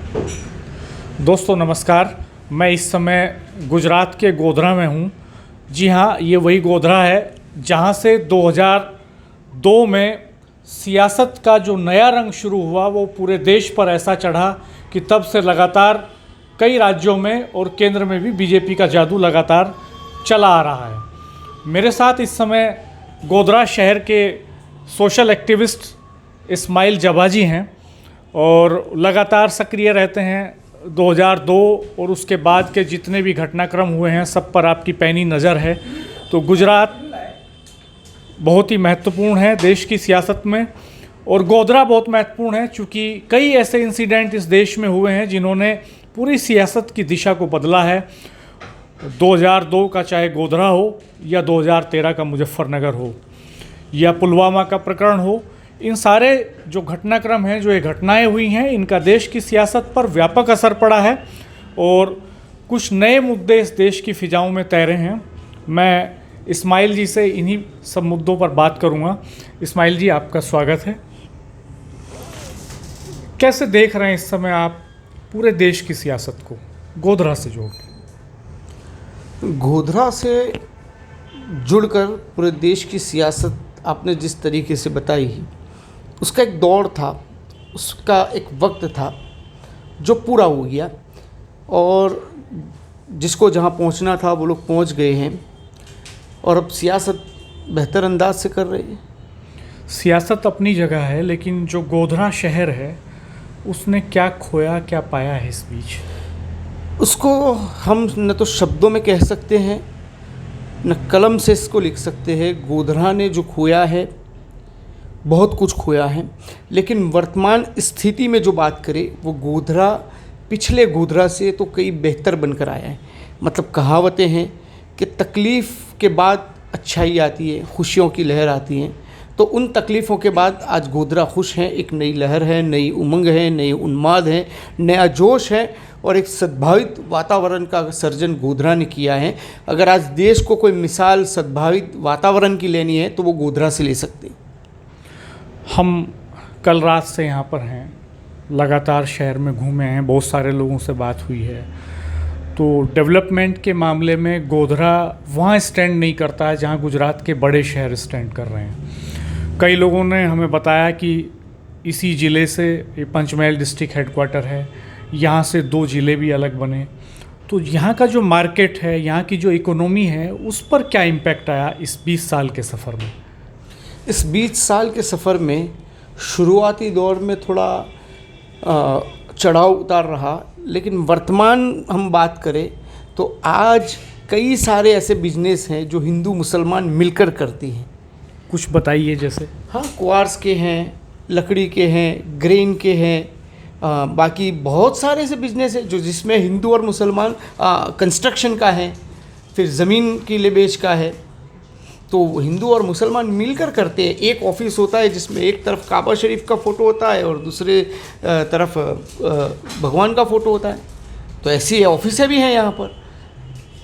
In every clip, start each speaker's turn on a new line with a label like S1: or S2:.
S1: दोस्तों नमस्कार। मैं इस समय गुजरात के गोधरा में हूँ। जी हाँ, ये वही गोधरा है जहाँ से 2002 में सियासत का जो नया रंग शुरू हुआ वो पूरे देश पर ऐसा चढ़ा कि तब से लगातार कई राज्यों में और केंद्र में भी बीजेपी का जादू लगातार चला आ रहा है। मेरे साथ इस समय गोधरा शहर के सोशल एक्टिविस्ट इस्माइल जबाजी हैं और लगातार सक्रिय रहते हैं। 2002 और उसके बाद के जितने भी घटनाक्रम हुए हैं सब पर आपकी पैनी नज़र है। तो गुजरात बहुत ही महत्वपूर्ण है देश की सियासत में और गोधरा बहुत महत्वपूर्ण है क्योंकि कई ऐसे इंसिडेंट इस देश में हुए हैं जिन्होंने पूरी सियासत की दिशा को बदला है। 2002 का चाहे गोधरा हो या 2013 का मुजफ्फरनगर हो या पुलवामा का प्रकरण हो, इन सारे जो घटनाक्रम हैं, जो ये घटनाएं हुई हैं, इनका देश की सियासत पर व्यापक असर पड़ा है और कुछ नए मुद्दे इस देश की फिजाओं में तैरे हैं। मैं इस्माइल जी से इन्हीं सब मुद्दों पर बात करूंगा। इस्माइल जी, आपका स्वागत है। कैसे देख रहे हैं इस समय आप पूरे देश की सियासत को गोधरा से जोड़ के?
S2: गोधरा से जुड़कर पूरे देश की सियासत आपने जिस तरीके से बताई, उसका एक दौर था, उसका एक वक्त था जो पूरा हो गया और जिसको जहाँ पहुँचना था वो लोग पहुँच गए हैं और अब सियासत बेहतर अंदाज से कर रहे हैं।
S1: सियासत अपनी जगह है, लेकिन जो गोधरा शहर है उसने क्या खोया, क्या पाया है इस बीच?
S2: उसको हम न तो शब्दों में कह सकते हैं न कलम से इसको लिख सकते हैं। गोधरा ने जो खोया है, बहुत कुछ खोया है, लेकिन वर्तमान स्थिति में जो बात करें वो गोधरा पिछले गोधरा से तो कई बेहतर बनकर आया है। मतलब कहावतें हैं कि तकलीफ़ के बाद अच्छाई आती है, खुशियों की लहर आती है। तो उन तकलीफ़ों के बाद आज गोधरा खुश है, एक नई लहर है, नई उमंग है, नई उन्माद है, नया जोश है और एक सद्भावित वातावरण का सर्जन गोधरा ने किया है। अगर आज देश को कोई मिसाल सद्भावित वातावरण की लेनी है तो वो गोधरा से ले सकते हैं।
S1: हम कल रात से यहाँ पर हैं, लगातार शहर में घूमे हैं, बहुत सारे लोगों से बात हुई है। तो डेवलपमेंट के मामले में गोधरा वहाँ स्टैंड नहीं करता है जहाँ गुजरात के बड़े शहर स्टैंड कर रहे हैं। कई लोगों ने हमें बताया कि इसी ज़िले से ये पंचमहल डिस्ट्रिक्ट हेडक्वार्टर है, यहाँ से 2 ज़िले भी अलग बने। तो यहाँ का जो मार्केट है, यहाँ की जो इकोनॉमी है, उस पर क्या इम्पैक्ट आया इस 20 साल के सफ़र में?
S2: इस 20 साल के सफ़र में शुरुआती दौर में थोड़ा चढ़ाव उतार रहा, लेकिन वर्तमान हम बात करें तो आज कई सारे ऐसे बिजनेस हैं जो हिंदू मुसलमान मिलकर करती हैं।
S1: कुछ बताइए जैसे।
S2: हाँ, क्वार्ट्स के हैं, लकड़ी के हैं, ग्रेन के हैं, बाकी बहुत सारे ऐसे बिजनेस हैं जो जिसमें हिंदू और मुसलमान, कंस्ट्रक्शन का है, फिर ज़मीन की लिबेज का है। तो हिंदू और मुसलमान मिलकर करते हैं। एक ऑफिस होता है जिसमें एक तरफ काबा शरीफ का फ़ोटो होता है और दूसरे तरफ भगवान का फ़ोटो होता है। तो ऐसी ऑफिसें भी हैं यहाँ पर,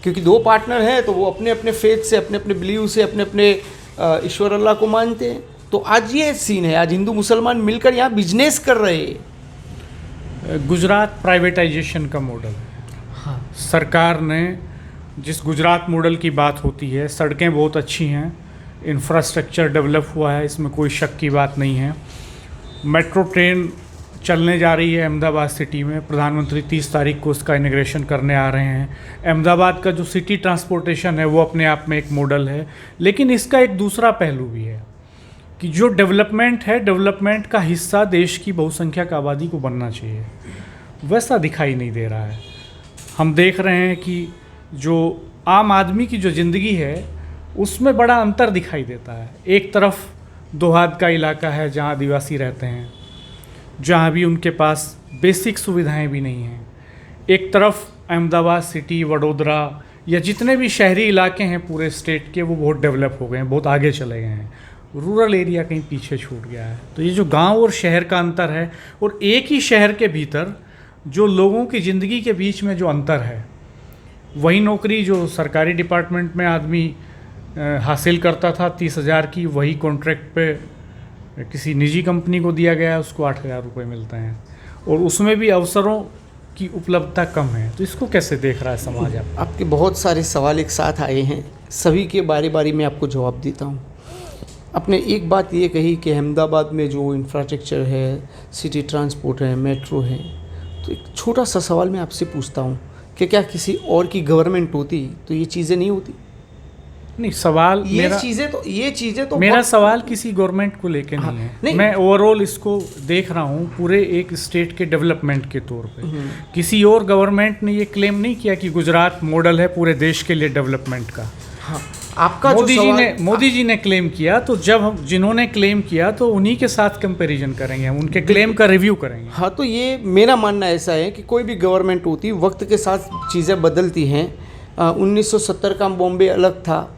S2: क्योंकि 2 पार्टनर हैं तो वो अपने अपने फेथ से, अपने अपने बिलीव से, अपने अपने ईश्वर अल्लाह को मानते हैं। तो आज ये सीन है, आज हिंदू मुसलमान मिलकर यहाँ बिजनेस कर रहे हैं।
S1: गुजरात प्राइवेटाइजेशन का मॉडल है।
S2: हाँ,
S1: सरकार ने जिस गुजरात मॉडल की बात होती है, सड़कें बहुत अच्छी हैं, इंफ्रास्ट्रक्चर डेवलप हुआ है, इसमें कोई शक की बात नहीं है। मेट्रो ट्रेन चलने जा रही है अहमदाबाद सिटी में, प्रधानमंत्री 30 तारीख को उसका इनॉग्रेशन करने आ रहे हैं। अहमदाबाद का जो सिटी ट्रांसपोर्टेशन है वो अपने आप में एक मॉडल है, लेकिन इसका एक दूसरा पहलू भी है कि जो डेवलपमेंट है, डेवलपमेंट का हिस्सा देश की बहुसंख्यक आबादी को बनना चाहिए, वैसा दिखाई नहीं दे रहा है। हम देख रहे हैं कि जो आम आदमी की जो ज़िंदगी है उसमें बड़ा अंतर दिखाई देता है। एक तरफ दोहाद का इलाका है जहाँ आदिवासी रहते हैं, जहाँ भी उनके पास बेसिक सुविधाएं भी नहीं हैं। एक तरफ अहमदाबाद सिटी, वडोदरा या जितने भी शहरी इलाके हैं पूरे स्टेट के, वो बहुत डेवलप हो गए हैं, बहुत आगे चले गए हैं। रूरल एरिया कहीं पीछे छूट गया है। तो ये जो गांव और शहर का अंतर है, और एक ही शहर के भीतर जो लोगों की ज़िंदगी के बीच में जो अंतर है, वही नौकरी जो सरकारी डिपार्टमेंट में आदमी हासिल करता था 30,000 की, वही कॉन्ट्रैक्ट पे किसी निजी कंपनी को दिया गया है, उसको 8,000 रुपये मिलते हैं। और उसमें भी अवसरों की उपलब्धता कम है। तो इसको कैसे देख रहा है समाज आप?
S2: आपके बहुत सारे सवाल एक साथ आए हैं, सभी के बारी बारी में आपको जवाब देता हूँ। आपने एक बात ये कही कि अहमदाबाद में जो इंफ्रास्ट्रक्चर है, सिटी ट्रांसपोर्ट है, मेट्रो है, तो एक छोटा सा सवाल मैं आपसे पूछता हूँ कि क्या किसी और की गवर्नमेंट होती तो ये चीज़ें नहीं होती?
S1: नहीं, सवाल
S2: ये चीज़ें तो
S1: मेरा सवाल किसी गवर्नमेंट को लेके नहीं है।
S2: नहीं।
S1: मैं ओवरऑल इसको देख रहा हूँ पूरे एक स्टेट के डेवलपमेंट के तौर पे। किसी और गवर्नमेंट ने ये क्लेम नहीं किया कि गुजरात मॉडल है पूरे देश के लिए डेवलपमेंट का।
S2: हाँ, आपका
S1: मोदी जी ने क्लेम किया, तो जब हम जिन्होंने क्लेम किया तो उन्हीं के साथ कंपैरिजन करेंगे, हम उनके क्लेम का रिव्यू करेंगे।
S2: हाँ, तो ये मेरा मानना ऐसा है कि कोई भी गवर्नमेंट होती वक्त के साथ चीज़ें बदलती हैं। 1970 का बॉम्बे अलग था,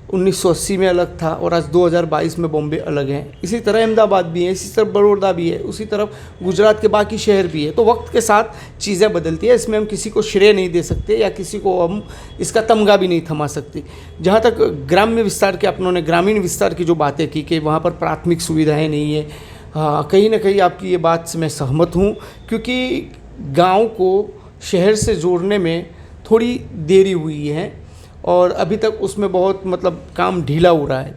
S2: 1980 में अलग था, और आज 2022 में बॉम्बे अलग है। इसी तरह अहमदाबाद भी है, इसी तरह बड़ौदा भी है, उसी तरफ गुजरात के बाकी शहर भी है। तो वक्त के साथ चीज़ें बदलती है, इसमें हम किसी को श्रेय नहीं दे सकते या किसी को हम इसका तमगा भी नहीं थमा सकते। जहाँ तक ग्राम्य विस्तार के, अपनों ने ग्रामीण विस्तार की जो बातें की कि वहाँ पर प्राथमिक सुविधाएँ नहीं है, हाँ, कहीं ना कहीं आपकी ये बात से मैं सहमत हूँ, क्योंकि गाँव को शहर से जोड़ने में थोड़ी देरी हुई है और अभी तक उसमें बहुत काम ढीला हो रहा है।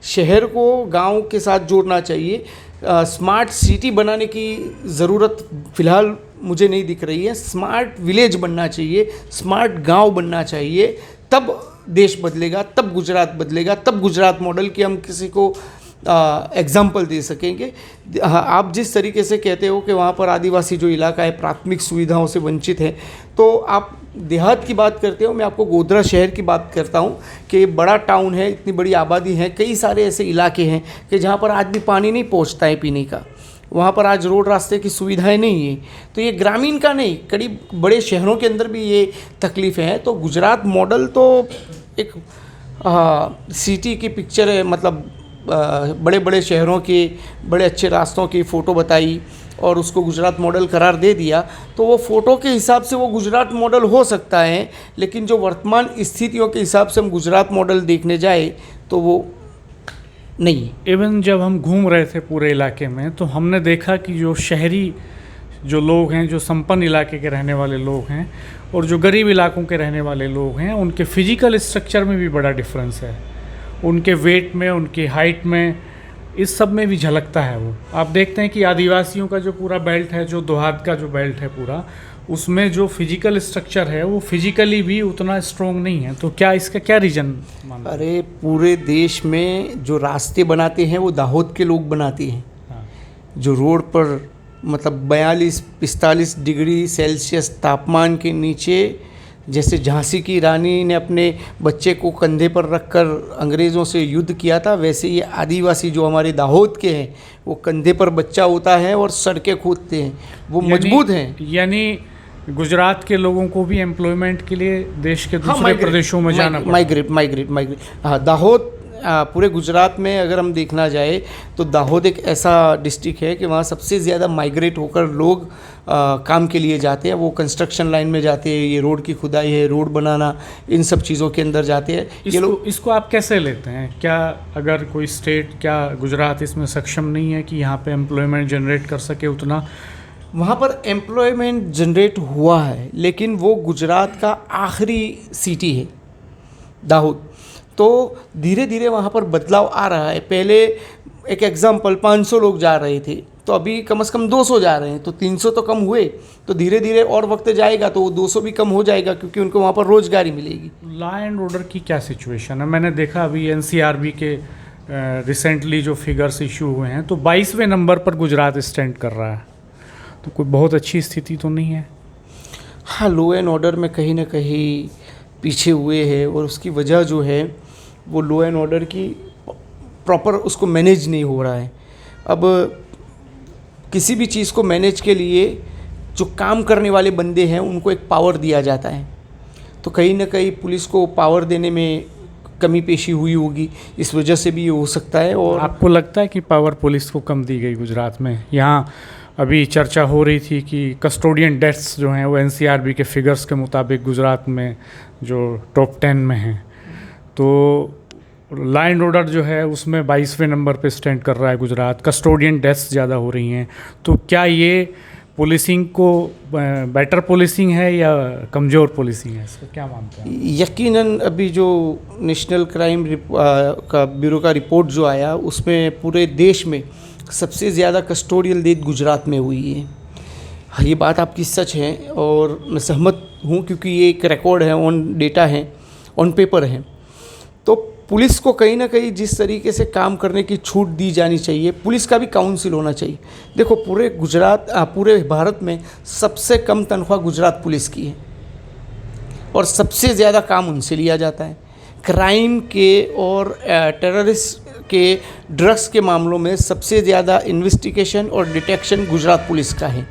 S2: शहर को गांव के साथ जोड़ना चाहिए। स्मार्ट सिटी बनाने की ज़रूरत फ़िलहाल मुझे नहीं दिख रही है। स्मार्ट विलेज बनना चाहिए, स्मार्ट गांव बनना चाहिए, तब देश बदलेगा, तब गुजरात बदलेगा, तब गुजरात मॉडल की हम किसी को एग्जाम्पल दे सकेंगे। हाँ, आप जिस तरीके से कहते हो कि वहाँ पर आदिवासी जो इलाका है प्राथमिक सुविधाओं से वंचित है, तो आप देहात की बात करते हो, मैं आपको गोधरा शहर की बात करता हूँ कि बड़ा टाउन है, इतनी बड़ी आबादी है, कई सारे ऐसे इलाके हैं कि जहाँ पर आज भी पानी नहीं पहुँचता है पीने का, वहाँ पर आज रोड रास्ते की सुविधाएं नहीं है। तो ये ग्रामीण का नहीं, करीब बड़े शहरों के अंदर भी ये तकलीफ़ें हैं। तो गुजरात मॉडल तो एक सिटी की पिक्चर है, बड़े बड़े शहरों के बड़े अच्छे रास्तों की फ़ोटो बताई और उसको गुजरात मॉडल करार दे दिया। तो वो फ़ोटो के हिसाब से वो गुजरात मॉडल हो सकता है, लेकिन जो वर्तमान स्थितियों के हिसाब से हम गुजरात मॉडल देखने जाए तो वो नहीं।
S1: इवन जब हम घूम रहे थे पूरे इलाके में, तो हमने देखा कि जो शहरी जो लोग हैं, जो संपन्न इलाके के रहने वाले लोग हैं और जो गरीब इलाकों के रहने वाले लोग हैं, उनके फिजिकल स्ट्रक्चर में भी बड़ा डिफरेंस है, उनके वेट में, उनकी हाइट में, इस सब में भी झलकता है वो। आप देखते हैं कि आदिवासियों का जो पूरा बेल्ट है, जो दोहात का जो बेल्ट है पूरा, उसमें जो फिजिकल स्ट्रक्चर है वो फिजिकली भी उतना स्ट्रॉन्ग नहीं है। तो क्या इसका क्या रीज़न मानते हैं?
S2: अरे, पूरे देश में जो रास्ते बनाते हैं वो दाहोद के लोग बनाते हैं।
S1: हाँ।
S2: जो रोड पर 42-45 डिग्री सेल्सियस तापमान के नीचे, जैसे झांसी की रानी ने अपने बच्चे को कंधे पर रखकर अंग्रेज़ों से युद्ध किया था, वैसे ये आदिवासी जो हमारे दाहोद के हैं वो कंधे पर बच्चा होता है और सड़कें खोदते हैं, वो मजबूत हैं।
S1: यानी गुजरात के लोगों को भी एम्प्लॉयमेंट के लिए देश के दूसरे प्रदेशों में जाना पड़ा।
S2: माइग्रेट। हाँ, दाहोद पूरे गुजरात में अगर हम देखना जाए तो दाहोद एक ऐसा डिस्ट्रिक्ट है कि वहाँ सबसे ज़्यादा माइग्रेट होकर लोग काम के लिए जाते हैं। वो कंस्ट्रक्शन लाइन में जाते हैं, ये रोड की खुदाई है, रोड बनाना, इन सब चीज़ों के अंदर जाते हैं ये लोग।
S1: इसको आप कैसे लेते हैं? क्या अगर कोई स्टेट, क्या गुजरात इसमें सक्षम नहीं है कि यहाँ पे एम्प्लॉयमेंट जनरेट कर सके उतना?
S2: वहाँ पर एम्प्लॉयमेंट जनरेट हुआ है, लेकिन वो गुजरात का आखिरी सिटी है दाहोद। तो धीरे धीरे वहाँ पर बदलाव आ रहा है। पहले एक एग्जाम्पल 500 लोग जा रहे थे, तो अभी कम से कम 200 जा रहे हैं, तो 300 तो कम हुए। तो धीरे धीरे और वक्त जाएगा तो वो 200 भी कम हो जाएगा, क्योंकि उनको वहाँ पर रोजगारी मिलेगी।
S1: लॉ एंड ऑर्डर की क्या सिचुएशन है? मैंने देखा अभी एनसीआरबी के रिसेंटली जो फिगर्स इशू हुए हैं, तो 22वें नंबर पर गुजरात स्टैंड कर रहा है। तो कोई बहुत अच्छी स्थिति तो नहीं है।
S2: हाँ, लॉ एंड ऑर्डर में कहीं ना कहीं पीछे हुए हैं, और उसकी वजह जो है वो लॉ एंड ऑर्डर की प्रॉपर उसको मैनेज नहीं हो रहा है। अब किसी भी चीज़ को मैनेज के लिए जो काम करने वाले बंदे हैं उनको एक पावर दिया जाता है, तो कहीं ना कहीं पुलिस को पावर देने में कमी पेशी हुई होगी, इस वजह से भी ये हो सकता है। और
S1: आपको लगता है कि पावर पुलिस को कम दी गई गुजरात में? यहाँ अभी चर्चा हो रही थी कि कस्टोडियन डेथ्स जो हैं वो एनसीआरबी के फिगर्स के मुताबिक गुजरात में जो टॉप 10 में हैं, तो लॉ एंड ऑर्डर जो है उसमें 22वें नंबर पे स्टैंड कर रहा है गुजरात। कस्टोडियन डेथ्स ज़्यादा हो रही हैं, तो क्या ये पुलिसिंग को बेटर पुलिसिंग है या कमज़ोर पुलिसिंग है, इसको क्या मानते हैं?
S2: यकीनन अभी जो नेशनल क्राइम का ब्यूरो का रिपोर्ट जो आया उसमें पूरे देश में सबसे ज़्यादा कस्टोडियल डेथ गुजरात में हुई है। हाँ, ये बात आपकी सच है और मैं सहमत हूँ क्योंकि ये एक रिकॉर्ड है, ऑन डेटा है, ऑन पेपर है। तो पुलिस को कहीं ना कहीं जिस तरीके से काम करने की छूट दी जानी चाहिए, पुलिस का भी काउंसिल होना चाहिए। देखो पूरे भारत में सबसे कम तनख्वाह गुजरात पुलिस की है और सबसे ज़्यादा काम उनसे लिया जाता है। क्राइम के और टेररिस्ट के ड्रग्स के मामलों में सबसे ज़्यादा इन्वेस्टिगेशन और डिटेक्शन गुजरात पुलिस का है।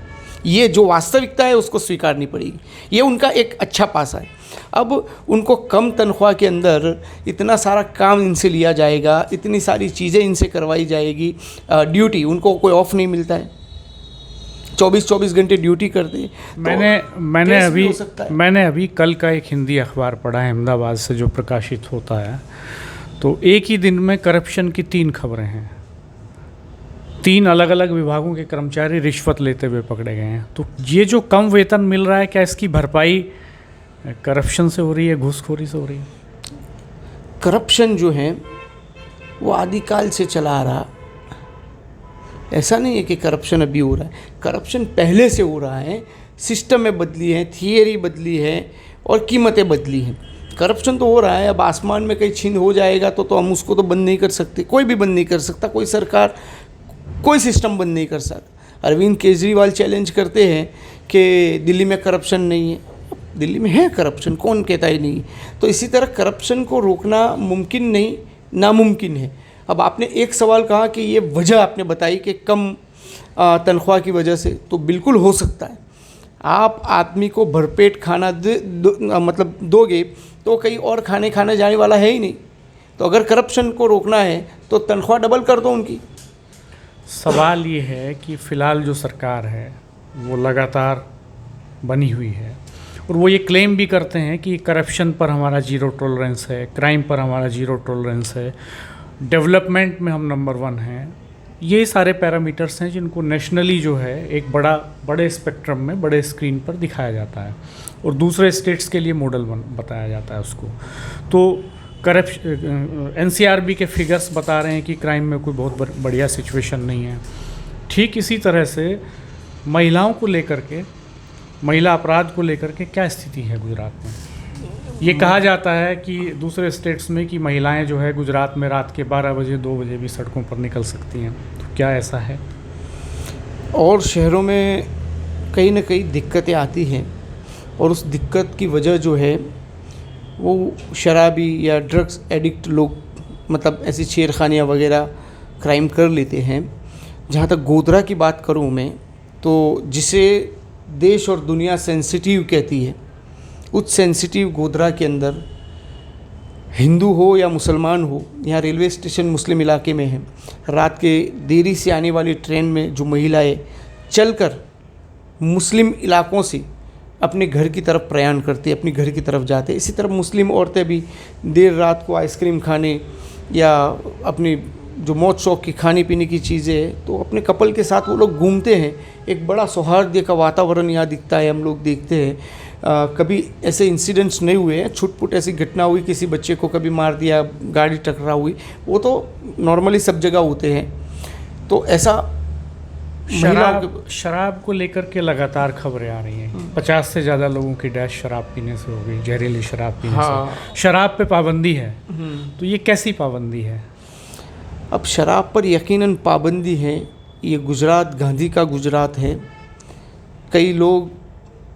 S2: ये जो वास्तविकता है उसको स्वीकारनी पड़ेगी, ये उनका एक अच्छा पासा है। अब उनको कम तनख्वाह के अंदर इतना सारा काम इनसे लिया जाएगा, इतनी सारी चीज़ें इनसे करवाई जाएगी, ड्यूटी उनको कोई ऑफ नहीं मिलता है, 24-24 घंटे ड्यूटी करते।
S1: मैंने अभी कल का एक हिंदी अखबार पढ़ा है अहमदाबाद से जो प्रकाशित होता है, तो एक ही दिन में करप्शन की 3 खबरें हैं। 3 अलग अलग विभागों के कर्मचारी रिश्वत लेते हुए पकड़े गए हैं। तो ये जो कम वेतन मिल रहा है, क्या इसकी भरपाई करप्शन से हो रही है, घूसखोरी से हो रही है?
S2: करप्शन जो है वो आदिकाल से चला आ रहा, ऐसा नहीं है कि करप्शन अभी हो रहा है। करप्शन पहले से हो रहा है, सिस्टम में बदली है, थियरी बदली है और कीमतें बदली हैं। करप्शन तो हो रहा है। अब आसमान में कहीं छीन हो जाएगा तो हम उसको तो बंद नहीं कर सकते, कोई भी बंद नहीं कर सकता, कोई सरकार कोई सिस्टम बंद नहीं कर सकता। अरविंद केजरीवाल चैलेंज करते हैं कि दिल्ली में करप्शन नहीं है। दिल्ली में है करप्शन, कौन कहता ही नहीं। तो इसी तरह करप्शन को रोकना मुमकिन नहीं, नामुमकिन है। अब आपने एक सवाल कहा कि ये वजह आपने बताई कि कम तनख्वाह की वजह से, तो बिल्कुल हो सकता है। आप आदमी को भरपेट खाना मतलब दोगे तो कहीं और खाने जाने वाला है ही नहीं। तो अगर करप्शन को रोकना है तो तनख्वाह डबल कर दो उनकी।
S1: सवाल ये है कि फ़िलहाल जो सरकार है वो लगातार बनी हुई है और वो ये क्लेम भी करते हैं कि करप्शन पर हमारा ज़ीरो टॉलरेंस है, क्राइम पर हमारा ज़ीरो टॉलरेंस है, डेवलपमेंट में हम नंबर 1 हैं। ये सारे पैरामीटर्स हैं जिनको नेशनली जो है एक बड़े स्पेक्ट्रम में, बड़े स्क्रीन पर दिखाया जाता है और दूसरे स्टेट्स के लिए मॉडल बताया जाता है उसको। तो NCRB के फिगर्स बता रहे हैं कि क्राइम में कोई बहुत बढ़िया सिचुएशन नहीं है। ठीक इसी तरह से महिलाओं को लेकर के, महिला अपराध को लेकर के क्या स्थिति है गुजरात में? ये कहा जाता है कि दूसरे स्टेट्स में कि महिलाएं जो है गुजरात में रात के 12 बजे 2 बजे भी सड़कों पर निकल सकती हैं, तो क्या ऐसा है?
S2: और शहरों में कहीं ना कहीं दिक्कतें आती हैं और उस दिक्कत की वजह जो है वो शराबी या ड्रग्स एडिक्ट लोग, मतलब ऐसी छेड़खानियाँ वगैरह क्राइम कर लेते हैं। जहाँ तक गोधरा की बात करूँ मैं, तो जिसे देश और दुनिया सेंसिटिव कहती है, उस सेंसिटिव गोधरा के अंदर हिंदू हो या मुसलमान हो, यहाँ रेलवे स्टेशन मुस्लिम इलाके में है, रात के देरी से आने वाली ट्रेन में जो महिलाएं चलकर मुस्लिम इलाकों से अपने घर की तरफ प्रयाण करते, अपनी घर की तरफ जाते। इसी तरह मुस्लिम औरतें भी देर रात को आइसक्रीम खाने या अपनी जो मौज शौक की खाने पीने की चीज़ें हैं, तो अपने कपल के साथ वो लोग घूमते हैं। एक बड़ा सौहार्द का वातावरण यहाँ दिखता है, हम लोग देखते हैं। कभी ऐसे इंसिडेंट्स नहीं हुए हैं, छुटपुट ऐसी घटना हुई, किसी बच्चे को कभी मार दिया, गाड़ी टकरा हुई, वो तो नॉर्मली सब जगह होते हैं। तो ऐसा
S1: शराब को लेकर के लगातार खबरें आ रही हैं। 50 से ज़्यादा लोगों की डेथ शराब पीने से हो गई, जहरीली शराब पीने से। शराब पे पाबंदी है, तो ये कैसी पाबंदी है?
S2: अब शराब पर यकीनन पाबंदी है। ये गुजरात गांधी का गुजरात है। कई लोग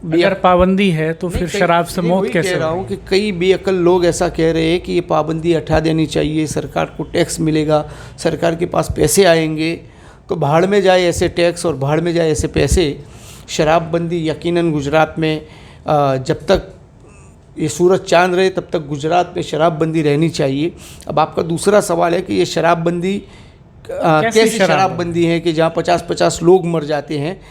S1: अगर पाबंदी है तो फिर शराब से मौत कैसे?
S2: कह रहा हूँ कि कई बेअक्ल लोग ऐसा कह रहे हैं कि ये पाबंदी हटा देनी चाहिए, सरकार को टैक्स मिलेगा, सरकार के पास पैसे आएंगे, तो भाड़ में जाए ऐसे टैक्स और भाड़ में जाए ऐसे पैसे। शराबबंदी यकीनन गुजरात में जब तक ये सूरज चांद रहे तब तक गुजरात में शराबबंदी रहनी चाहिए। अब आपका दूसरा सवाल है कि ये शराबबंदी कैसी शराबबंदी है कि जहाँ 50-50 लोग मर जाते हैं।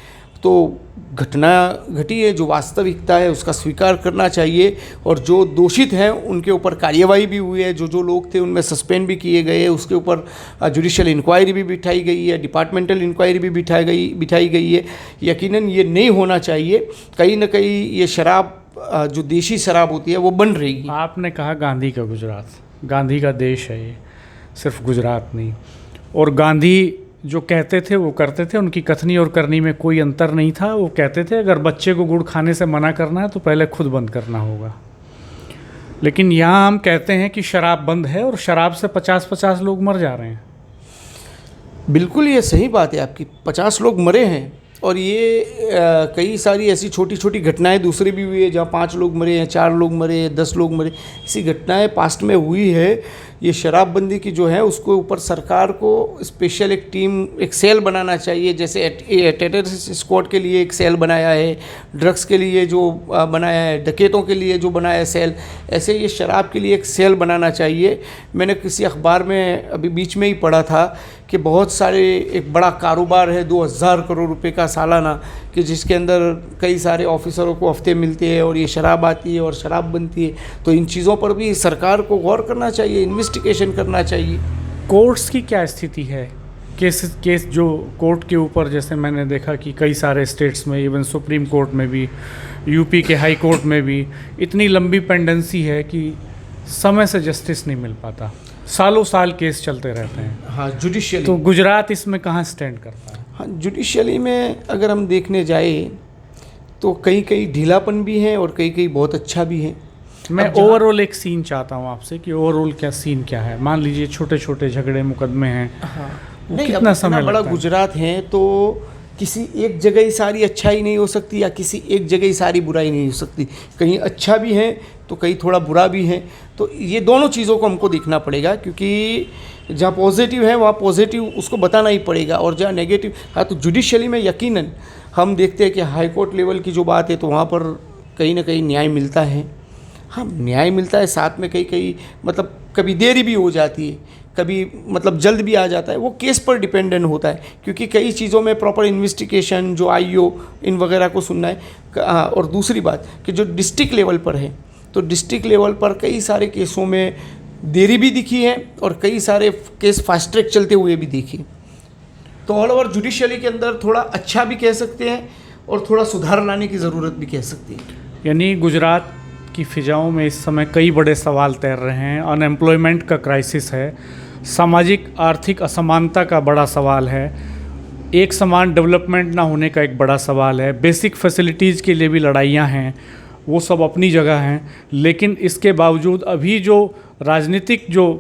S2: तो घटना घटी है, जो वास्तविकता है उसका स्वीकार करना चाहिए, और जो दोषित हैं उनके ऊपर कार्यवाही भी हुई है, जो लोग थे उनमें सस्पेंड भी किए गए, उसके ऊपर जुडिशियल इंक्वायरी भी बिठाई गई है, डिपार्टमेंटल इंक्वायरी भी बिठाई गई है। यकीनन ये नहीं होना चाहिए। कहीं ना कहीं ये शराब जो देशी शराब होती है वो बन रही है।
S1: आपने कहा गांधी का गुजरात, गांधी का देश है ये, सिर्फ गुजरात नहीं। और गांधी जो कहते थे वो करते थे, उनकी कथनी और करनी में कोई अंतर नहीं था। वो कहते थे अगर बच्चे को गुड़ खाने से मना करना है तो पहले खुद बंद करना होगा। लेकिन यहाँ हम कहते हैं कि शराब बंद है और शराब से 50-50 लोग मर जा रहे हैं।
S2: बिल्कुल ये सही बात है आपकी, 50 लोग मरे हैं, और ये कई सारी ऐसी छोटी छोटी घटनाएं दूसरी भी हुई है जहाँ 5 लोग मरे हैं, 4 लोग मरे हैं, 10 लोग मरे। ऐसी घटनाएं पास्ट में हुई है। ये शराबबंदी की जो है उसको ऊपर सरकार को स्पेशल एक टीम, एक सेल बनाना चाहिए। जैसे टेररिस्ट स्क्वाड के लिए एक सेल बनाया है, ड्रग्स के लिए जो बनाया है, डकैतों के लिए जो बनाया है सेल, ऐसे ये शराब के लिए एक सेल बनाना चाहिए। मैंने किसी अखबार में अभी बीच में ही पढ़ा था कि बहुत सारे, एक बड़ा कारोबार है 2000 करोड़ रुपए का सालाना, कि जिसके अंदर कई सारे ऑफिसरों को हफ्ते मिलते हैं और ये शराब आती है और शराब बनती है। तो इन चीज़ों पर भी सरकार को गौर करना चाहिए, इन्वेस्टिगेशन करना चाहिए।
S1: कोर्ट्स की क्या स्थिति है? केस जो कोर्ट के ऊपर, जैसे मैंने देखा कि कई सारे स्टेट्स में, इवन सुप्रीम कोर्ट में भी, यूपी के हाई कोर्ट में भी इतनी लंबी पेंडेंसी है कि समय से जस्टिस नहीं मिल पाता, सालों साल केस चलते रहते हैं।
S2: हाँ, जुडिशियली।
S1: तो गुजरात इसमें कहाँ स्टैंड करता है?
S2: हाँ, जुडिशियली में अगर हम देखने जाए तो कहीं कहीं ढीलापन भी है और कहीं कहीं बहुत अच्छा भी है।
S1: मैं ओवरऑल एक सीन चाहता हूँ आपसे कि ओवरऑल क्या सीन क्या है। मान लीजिए छोटे छोटे झगड़े मुकदमे हैं,
S2: हाँ,
S1: वो
S2: नहीं,
S1: कितना समय
S2: बड़ा
S1: लगता है?
S2: गुजरात है तो किसी एक जगह ही सारी अच्छाई नहीं हो सकती, या किसी एक जगह ही सारी बुराई नहीं हो सकती। कहीं अच्छा भी है तो कहीं थोड़ा बुरा भी है। तो ये दोनों चीज़ों को हमको देखना पड़ेगा, क्योंकि जहाँ पॉजिटिव है वहाँ पॉजिटिव उसको बताना ही पड़ेगा, और जहाँ नेगेटिव। हाँ, तो जुडिशली में यकीनन हम देखते हैं कि हाई कोर्ट लेवल की जो बात है तो वहाँ पर कहीं ना कहीं न्याय मिलता है। हाँ, न्याय मिलता है, साथ में कई कई मतलब कभी देरी भी हो जाती है, कभी मतलब जल्द भी आ जाता है। वो केस पर डिपेंडेंट होता है, क्योंकि कई चीज़ों में प्रॉपर इन्वेस्टिगेशन, जो आईओ इन वगैरह को सुनना है। और दूसरी बात कि जो डिस्ट्रिक्ट लेवल पर है, तो डिस्ट्रिक्ट लेवल पर कई सारे केसों में देरी भी दिखी है और कई सारे केस फास्ट ट्रैक चलते हुए भी दिखी। तो ऑल ओवर जुडिशली के अंदर थोड़ा अच्छा भी कह सकते हैं और थोड़ा सुधार लाने की ज़रूरत भी कह सकते हैं।
S1: यानी गुजरात की फिजाओं में इस समय कई बड़े सवाल तैर रहे हैं। अनएम्प्लॉयमेंट का क्राइसिस है, सामाजिक आर्थिक असमानता का बड़ा सवाल है, एक समान डेवलपमेंट ना होने का एक बड़ा सवाल है, बेसिक फैसिलिटीज़ के लिए भी लड़ाइयाँ हैं, वो सब अपनी जगह हैं। लेकिन इसके बावजूद अभी जो राजनीतिक जो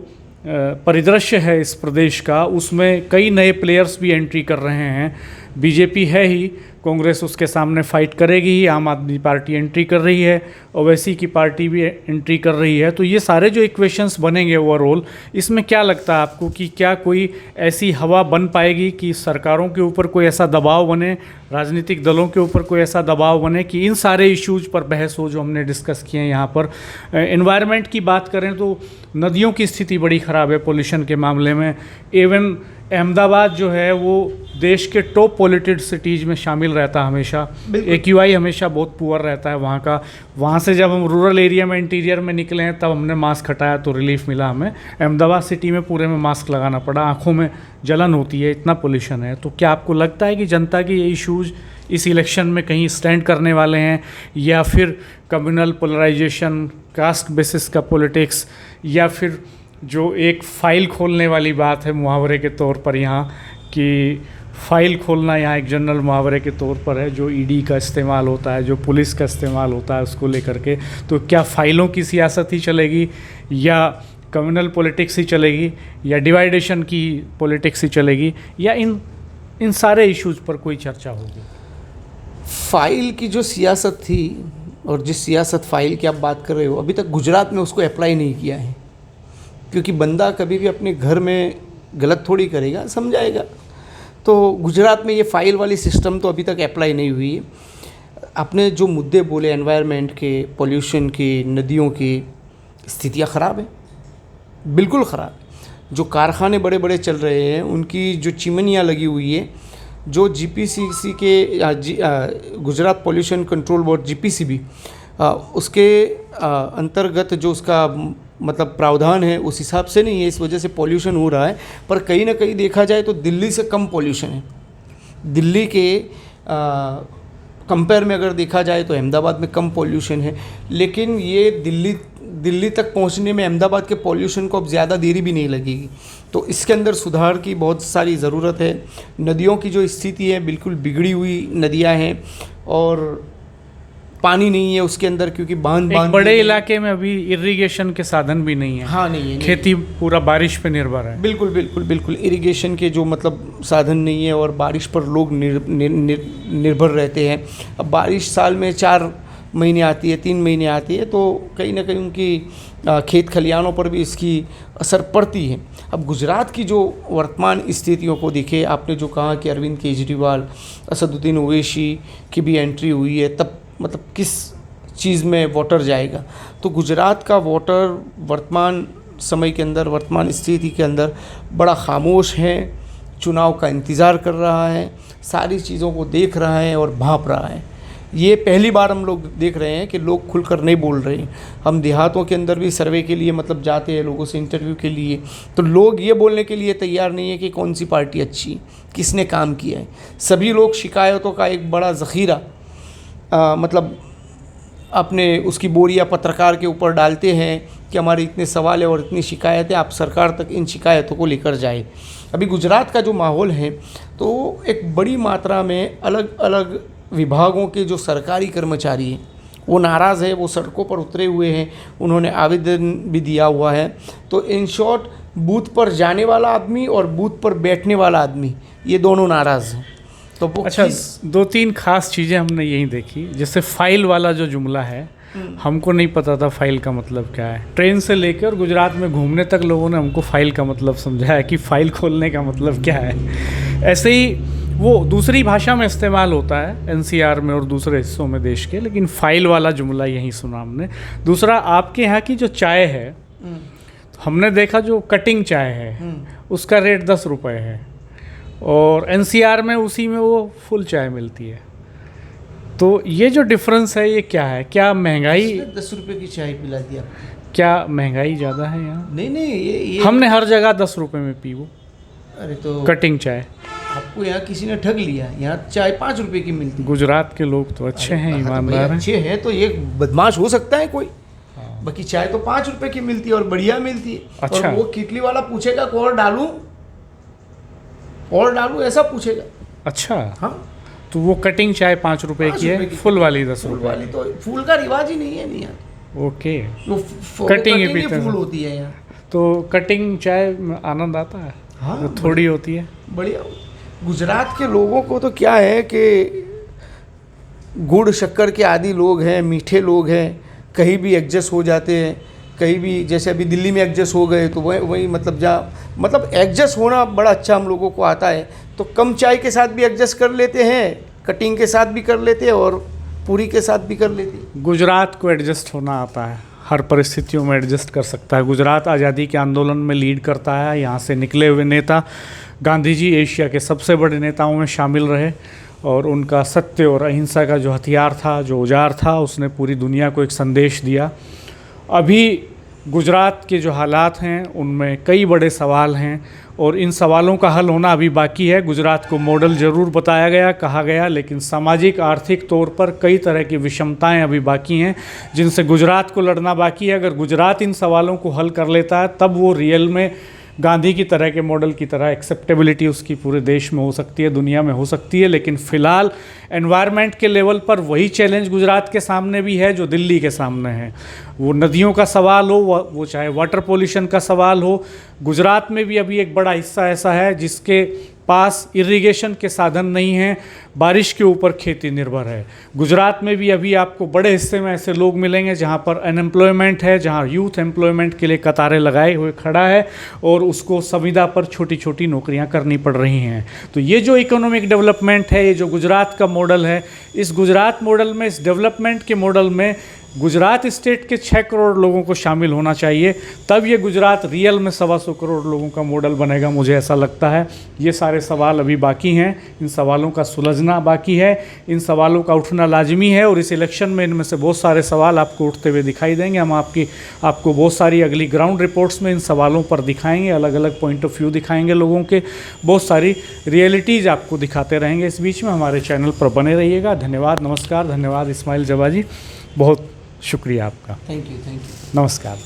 S1: परिदृश्य है इस प्रदेश का, उसमें कई नए प्लेयर्स भी एंट्री कर रहे हैं। बीजेपी है ही, कांग्रेस उसके सामने फाइट करेगी ही, आम आदमी पार्टी एंट्री कर रही है, ओवैसी की पार्टी भी एंट्री कर रही है। तो ये सारे जो इक्वेशंस बनेंगे ओवरऑल, इसमें क्या लगता है आपको कि क्या कोई ऐसी हवा बन पाएगी कि सरकारों के ऊपर कोई ऐसा दबाव बने, राजनीतिक दलों के ऊपर कोई ऐसा दबाव बने कि इन सारे इश्यूज पर बहस हो जो हमने डिस्कस किए हैं यहाँ पर? एनवायरनमेंट की बात करें तो नदियों की स्थिति बड़ी ख़राब है पोल्यूशन के मामले में। इवन अहमदाबाद जो है वो देश के टॉप पॉल्यूटेड सिटीज़ में शामिल रहता है हमेशा। AQI हमेशा बहुत पुअर रहता है वहाँ का। वहाँ से जब हम रूरल एरिया में, इंटीरियर में निकले हैं, तब हमने मास्क हटाया तो रिलीफ मिला हमें। अहमदाबाद सिटी में पूरे में मास्क लगाना पड़ा, आँखों में जलन होती है, इतना पोल्यूशन है। तो क्या आपको लगता है कि जनता के ये इशूज़ इस इलेक्शन में कहीं स्टैंड करने वाले हैं, या फिर कम्युनल पोलराइजेशन, कास्ट बेसिस का पॉलिटिक्स, या फिर जो एक फ़ाइल खोलने वाली बात है मुहावरे के तौर पर यहाँ, कि फ़ाइल खोलना यहाँ एक जनरल मुहावरे के तौर पर है, जो ईडी का इस्तेमाल होता है, जो पुलिस का इस्तेमाल होता है उसको लेकर के? तो क्या फ़ाइलों की सियासत ही चलेगी, या कम्युनल पॉलिटिक्स ही चलेगी, या डिवाइडेशन की पॉलिटिक्स ही चलेगी, या इन सारे इश्यूज़ पर कोई चर्चा होगी?
S2: फाइल की जो सियासत थी, और जिस सियासत फाइल की आप बात कर रहे हो, अभी तक गुजरात में उसको अप्लाई नहीं किया है। क्योंकि बंदा कभी भी अपने घर में गलत थोड़ी करेगा, समझाएगा। तो गुजरात में ये फ़ाइल वाली सिस्टम तो अभी तक अप्लाई नहीं हुई है। आपने जो मुद्दे बोले एनवायरनमेंट के, पोल्यूशन की, नदियों की, स्थितियाँ ख़राब है, बिल्कुल ख़राब है। जो कारखाने बड़े बड़े चल रहे हैं, उनकी जो चिमनियाँ लगी हुई है, जो जीपीसीसी के Gujarat pollution control board GPCB उसके अंतर्गत जो उसका मतलब प्रावधान है उस हिसाब से नहीं है, इस वजह से पॉल्यूशन हो रहा है। पर कहीं ना कहीं देखा जाए तो दिल्ली से कम पॉल्यूशन है। दिल्ली के कंपेयर में अगर देखा जाए तो अहमदाबाद में कम पॉल्यूशन है, लेकिन ये दिल्ली तक पहुंचने में अहमदाबाद के पॉल्यूशन को अब ज़्यादा देरी भी नहीं लगेगी। तो इसके अंदर सुधार की बहुत सारी ज़रूरत है। नदियों की जो स्थिति है बिल्कुल बिगड़ी हुई नदियां हैं और पानी नहीं है उसके अंदर, क्योंकि बांध
S1: बड़े इलाके में अभी इरिगेशन के साधन भी नहीं है।
S2: हाँ, नहीं है,
S1: खेती पूरा बारिश पे निर्भर है।
S2: बिल्कुल इरिगेशन के जो मतलब साधन नहीं है और बारिश पर लोग निर्भर रहते हैं। अब बारिश साल में 4 महीने आती है, 3 महीने आती है, तो कहीं ना कहीं उनकी खेत खलिहानों पर भी इसकी असर पड़ती है। अब गुजरात की जो वर्तमान स्थितियों को देखें, आपने जो कहा कि अरविंद केजरीवाल, असदुद्दीन ओवैसी की भी एंट्री हुई है, तब मतलब किस चीज़ में वोटर जाएगा। तो गुजरात का वोटर वर्तमान समय के अंदर, वर्तमान स्थिति के अंदर बड़ा खामोश है, चुनाव का इंतज़ार कर रहा है, सारी चीज़ों को देख रहा है और भांप रहा है। ये पहली बार हम लोग देख रहे हैं कि लोग खुलकर नहीं बोल रहे हैं। हम देहातों के अंदर भी सर्वे के लिए मतलब जाते हैं लोगों से इंटरव्यू के लिए, तो लोग ये बोलने के लिए तैयार नहीं है कि कौन सी पार्टी अच्छी, किसने काम किया है। सभी लोग शिकायतों का एक बड़ा ज़ख़ीरा मतलब अपने उसकी बोरिया पत्रकार के ऊपर डालते हैं कि हमारे इतने सवाल है और इतनी शिकायतें, आप सरकार तक इन शिकायतों को लेकर जाए। अभी गुजरात का जो माहौल है तो एक बड़ी मात्रा में अलग अलग विभागों के जो सरकारी कर्मचारी हैं वो नाराज़ है, वो सड़कों पर उतरे हुए हैं, उन्होंने आवेदन भी दिया हुआ है। तो इन शॉर्ट बूथ पर जाने वाला आदमी और बूथ पर बैठने वाला आदमी, ये दोनों नाराज़ हैं। तो वो
S1: अच्छा, 2-3 खास चीज़ें हमने यही देखी। जैसे फाइल वाला जो जुमला है, हमको नहीं पता था फाइल का मतलब क्या है। ट्रेन से लेकर गुजरात में घूमने तक लोगों ने हमको फाइल का मतलब समझाया कि फ़ाइल खोलने का मतलब क्या है। ऐसे ही वो दूसरी भाषा में इस्तेमाल होता है एनसीआर में और दूसरे हिस्सों में देश के, लेकिन फ़ाइल वाला जुमला यहीं सुना हमने। दूसरा, आपके यहाँ की जो चाय है, हमने देखा जो कटिंग चाय है उसका रेट 10 रुपये है और एनसीआर में उसी में वो फुल चाय मिलती है। तो ये जो डिफरेंस है ये क्या है? क्या महंगाई,
S2: 10 रुपये की चाय पिला दिया,
S1: क्या महंगाई ज़्यादा है यहाँ?
S2: नहीं, ये
S1: हमने हर जगह 10 रुपये में पी वो।
S2: अरे तो
S1: कटिंग चाय
S2: आपको यहाँ किसी ने ठग लिया। यहाँ चाय 5 रुपये की मिलती है।
S1: गुजरात के लोग तो अच्छे हैं, ईमानदार हैं।
S2: अच्छे हैं तो ये बदमाश हो सकता है कोई। बाकी चाय तो 5 रुपये की मिलती है और बढ़िया मिलती है।
S1: अच्छा।
S2: और वो किटली वाला पूछेगा कि और डालूं ऐसा पूछेगा।
S1: अच्छा,
S2: हाँ,
S1: तो वो कटिंग चाय 5 रुपये की है, फुल वाली 10
S2: फुल
S1: रुपये
S2: वाली तो फूल का रिवाज ही नहीं है यहाँ।
S1: ओके,
S2: वो
S1: कटिंग ही
S2: ही
S1: पीते
S2: फूल
S1: हैं।
S2: होती है यहाँ।
S1: तो कटिंग चाय में आनंद आता है?
S2: हाँ,
S1: जो थोड़ी होती है।
S2: बढ़िया। गुजरात के लोगों को तो क्या है कि गुड़ शक्कर के आदी लोग हैं, मीठे लोग हैं, कहीं भी एडजस्ट हो जाते हैं। कहीं भी, जैसे अभी दिल्ली में एडजस्ट हो गए तो वही मतलब मतलब एडजस्ट होना बड़ा अच्छा हम लोगों को आता है। तो कम चाय के साथ भी एडजस्ट कर लेते हैं, कटिंग के साथ भी कर लेते हैं और पूरी के साथ भी कर लेते हैं।
S1: गुजरात को एडजस्ट होना आता है, हर परिस्थितियों में एडजस्ट कर सकता है। गुजरात आज़ादी के आंदोलन में लीड करता है। यहाँ से निकले हुए नेता गांधी जी एशिया के सबसे बड़े नेताओं में शामिल रहे और उनका सत्य और अहिंसा का जो हथियार था, जो औजार था, उसने पूरी दुनिया को एक संदेश दिया। अभी गुजरात के जो हालात हैं उनमें कई बड़े सवाल हैं और इन सवालों का हल होना अभी बाकी है। गुजरात को मॉडल ज़रूर बताया गया, कहा गया, लेकिन सामाजिक आर्थिक तौर पर कई तरह की विषमताएं अभी बाकी हैं जिनसे गुजरात को लड़ना बाकी है। अगर गुजरात इन सवालों को हल कर लेता है तब वो रियल में गांधी की तरह के मॉडल की तरह एक्सेप्टेबिलिटी उसकी पूरे देश में हो सकती है, दुनिया में हो सकती है। लेकिन फ़िलहाल एनवायरनमेंट के लेवल पर वही चैलेंज गुजरात के सामने भी है जो दिल्ली के सामने है। वो नदियों का सवाल हो, वो चाहे वाटर पोल्यूशन का सवाल हो। गुजरात में भी अभी एक बड़ा हिस्सा ऐसा है जिसके पास इरिगेशन के साधन नहीं हैं, बारिश के ऊपर खेती निर्भर है। गुजरात में भी अभी आपको बड़े हिस्से में ऐसे लोग मिलेंगे जहाँ पर अनएम्प्लॉयमेंट है, जहाँ यूथ एम्प्लॉयमेंट के लिए कतारें लगाए हुए खड़ा है और उसको संविदा पर छोटी छोटी नौकरियाँ करनी पड़ रही हैं। तो ये जो इकोनॉमिक डेवलपमेंट है, ये जो गुजरात का मॉडल है, इस गुजरात मॉडल में, इस डेवलपमेंट के मॉडल में गुजरात स्टेट के 6 करोड़ लोगों को शामिल होना चाहिए, तब ये गुजरात रियल में 125 करोड़ लोगों का मॉडल बनेगा, मुझे ऐसा लगता है। ये सारे सवाल अभी बाकी हैं, इन सवालों का सुलझना बाकी है, इन सवालों का उठना लाजमी है, और इस इलेक्शन में इनमें से बहुत सारे सवाल आपको उठते हुए दिखाई देंगे। हम आपको बहुत सारी अगली ग्राउंड रिपोर्ट्स में इन सवालों पर दिखाएंगे, अलग अलग पॉइंट ऑफ व्यू दिखाएंगे लोगों के, बहुत सारी रियलिटीज़ आपको दिखाते रहेंगे। इस बीच में हमारे चैनल पर बने रहिएगा। धन्यवाद, नमस्कार, धन्यवाद इस्माइल जबा जी, बहुत शुक्रिया आपका।
S2: Thank you.
S1: नमस्कार।